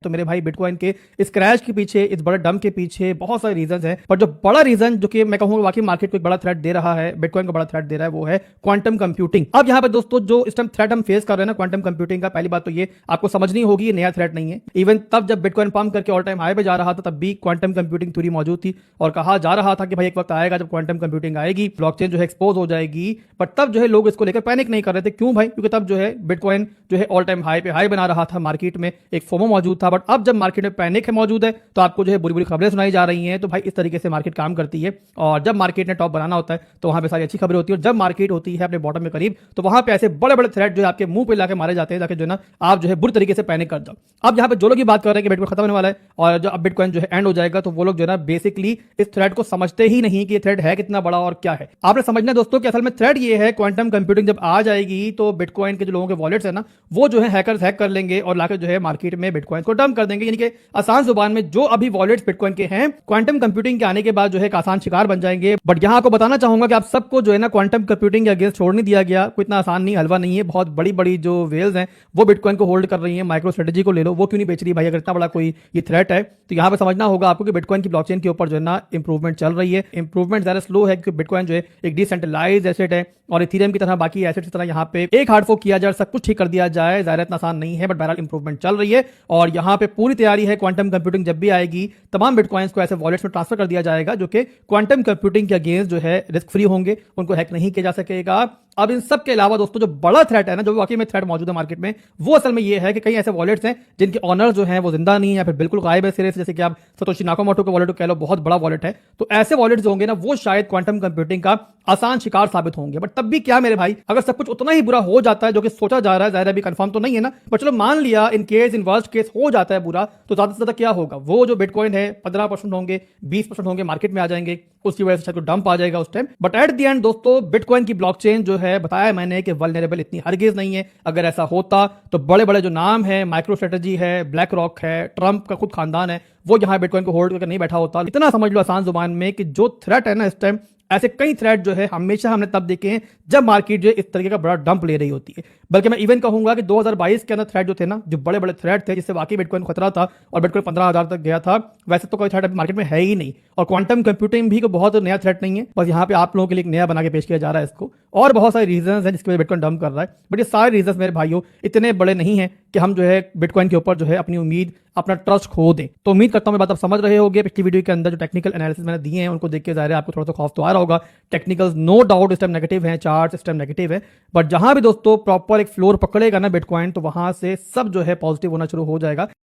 तो मेरे भाई बिटकॉइन के इस क्रैश के पीछे, इस बड़े डंप के पीछे बहुत सारे रीजंस हैं, पर जो बड़ा रीजन जो कि मैं कहूंगा वाकई मार्केट को एक बड़ा थ्रेट दे रहा है, बिटकॉइन को बड़ा थ्रेट दे रहा है, वो है क्वांटम कंप्यूटिंग। अब यहाँ पे दोस्तों जो इस टाइम थ्रेट हम फेस कर रहे हैं ना क्वांटम कंप्यूटिंग का, पहली बात तो ये आपको समझनी होगी, ये नया थ्रेट नहीं है। इवन तब जब बिटकॉइन पंप करके ऑल टाइम हाई पे जा रहा था, तब भी क्वांटम कंप्यूटिंग थ्योरी मौजूद थी और कहा जा रहा था कि भाई एक वक्त आएगा जब क्वांटम कंप्यूटिंग आएगी, ब्लॉकचेन जो है एक्सपोज हो जाएगी। बट तब जो है लोग इसको लेकर पैनिक नहीं कर रहे थे। क्यों भाई? क्योंकि तब जो है बिटकॉइन जो है ऑल टाइम हाई पे हाई बना रहा था, मार्केट में एक फोमो मौजूद था। बट अब जब मार्केट में पैनिक मौजूद है तो आपको जो है बुरी बुरी खबरें सुनाई जा रही हैं। तो भाई इस तरीके से मार्केट काम करती है, और जब मार्केट ने टॉप बनाना होता है तो वहां पे सारी अच्छी खबरें होती है, और जब मार्केट होती है अपने बॉटम में करीब, तो वहां पे ऐसे बड़े बड़े थ्रेट जो है आपके मुंह पे लाके मारे जाते हैं, ताकि जो है ना आप जो है बुरी तरीके से पैनिक कर जाओ। अब यहाँ पे जो लोग ये बात कर रहे हैं कि बिटकॉइन खत्म होने वाला है और जो अब बिटकॉइन जो है एंड हो जाएगा, तो वो लोग जो है ना बेसिकली इस थ्रेट को समझते ही नहीं कि ये थ्रेट है कितना बड़ा और क्या है। आपने समझना दोस्तों कि असल में थ्रेट ये है, क्वांटम कंप्यूटिंग जब आ जाएगी तो बिटकॉइन के जो लोगों के वॉलेट्स है ना, वो जो है हैकर्स हैक कर लेंगे और लाकर जो है मार्केट में बिटकॉइन को डंप कर देंगे। यानी कि आसान जुबान में जो अभी वॉलेट्स बिटकॉइन के हैं, क्वांटम कंप्यूटिंग के आने के बाद जो है एक आसान शिकार बन जाएंगे। बट यहां आपको बताना चाहूंगा कि आप सबको जो है ना क्वांटम कंप्यूटिंग के अगेंस्ट छोड़ नहीं दिया गया। कोई इतना आसान नहीं, हलवा नहीं है। बहुत बड़ी बड़ी जो वेल्स हैं वो बिटकॉइन को होल्ड कर रही है। माइक्रो स्ट्रेटेजी को ले लो, वो क्यों नहीं बेच रही भाई? अगर इतना बड़ा कोई ये थ्रेट है तो यहां पर समझना होगा आपको कि बिटकॉइन की ब्लॉकचेन के ऊपर जो है ना इंप्रूवमेंट चल रही है। इंप्रूवमेंट ज्यादा स्लो है क्योंकि बिटकॉइन जो है एक डिसेंट्रलाइज्ड एसेट है, और इथेरियम की तरह बाकी एसेट की तरह यहाँ पे एक हार्ड फोक किया जाए, सब कुछ ठीक कर दिया जाए, ज़ाहिर इतना आसान नहीं है। बट बहरहाल इंप्रूवमेंट चल रही है और यहाँ पे पूरी तैयारी है। क्वांटम कंप्यूटिंग जब भी आएगी, तमाम बिटकॉइंस को ऐसे वॉलेट्स में ट्रांसफर कर दिया जाएगा जो कि क्वांटम कंप्यूटिंग के अगेंस्ट जो है रिस्क फ्री होंगे, उनको हैक नहीं किया जा सकेगा। अब इन सब के अलावा दोस्तों जो बड़ा थ्रेट है ना, जो वाकई में थ्रेट मौजूद है मार्केट में, वो असल में ये है कि कई ऐसे वॉलेट्स हैं जिनके ऑनर जो हैं वो जिंदा नहीं है या फिर बिल्कुल गायब है सिरे से। जैसे कि आप सतोशी नाकामोटो का वॉलेट कह लो, बहुत बड़ा वॉलेट है। तो ऐसे वॉलेट्स होंगे ना, वो शायद क्वांटम कंप्यूटिंग का आसान शिकार साबित होंगे। बट तब भी क्या मेरे भाई, अगर सब कुछ उतना ही बुरा हो जाता है जो कि सोचा जा रहा है, जाहिर अभी कंफर्म तो नहीं है ना, पर चलो मान लिया in case, in worst case हो जाता है बुरा, तो ज्यादा से ज्यादा क्या होगा? वो जो बिटकॉइन है 15% होंगे, 20% होंगे, मार्केट में आ जाएंगे, उसकी वजह से शायद डंप आ जाएगा उस time. But at the end दोस्तों, बिटकॉइन की ब्लॉकचेन जो है, बताया मैंने कि वल्नरेबल इतनी हरगिज नहीं है। अगर ऐसा होता तो बड़े बड़े जो नाम है, माइक्रो स्ट्रेटेजी है, ब्लैक रॉक है, ट्रंप का खुद खानदान है, वो यहाँ बिटकॉइन को होल्ड करके नहीं बैठा होता। इतना समझ लो आसान जुबान में कि जो थ्रेट है ना इस टाइम, ऐसे कई थ्रेट जो है हमेशा हमने तब देखे हैं जब मार्केट जो इस तरीके का बड़ा डंप ले रही होती है। बल्कि मैं इवन कहूंगा कि 2022 के अंदर थ्रेट जो थे ना, जो बड़े बड़े थ्रेट थे जिससे वाकई बिटकॉइन खतरा था और बिटकॉइन 15,000 तक गया था, वैसे तो कोई थ्रेट अभी मार्केट में है ही नहीं। और क्वांटम कंप्यूटिंग भी कोई बहुत नया थ्रेट नहीं है, बस यहाँ पे आप लोगों के लिए एक नया बना के पेश किया जा रहा है इसको। और बहुत सारे रीजन है जिसकी वजह बिटकॉइन डंप कर रहा है। बट ये सारे रीजन मेरे भाइयों इतने बड़े नहीं है कि हम जो है बिटकॉइन के ऊपर जो है अपनी उम्मीद, अपना ट्रस्ट खो दें। तो उम्मीद करता हूं मैं बात आप समझ रहे होंगे। पिछली वीडियो के अंदर जो टेक्निकल एनालिसिस मैंने दिए हैं उनको देख के ज़ाहिर है आपको थोड़ा सा खौफ तो आ रहा होगा। टेक्निकल्स नो डाउट इस टाइम नेगेटिव हैं, चार्ट इस टाइम नेगेटिव है, बट जहां भी दोस्तों प्रॉपर एक फ्लोर पकड़ेगा ना बिटकॉइन, तो वहां से सब जो है पॉजिटिव होना शुरू हो जाएगा।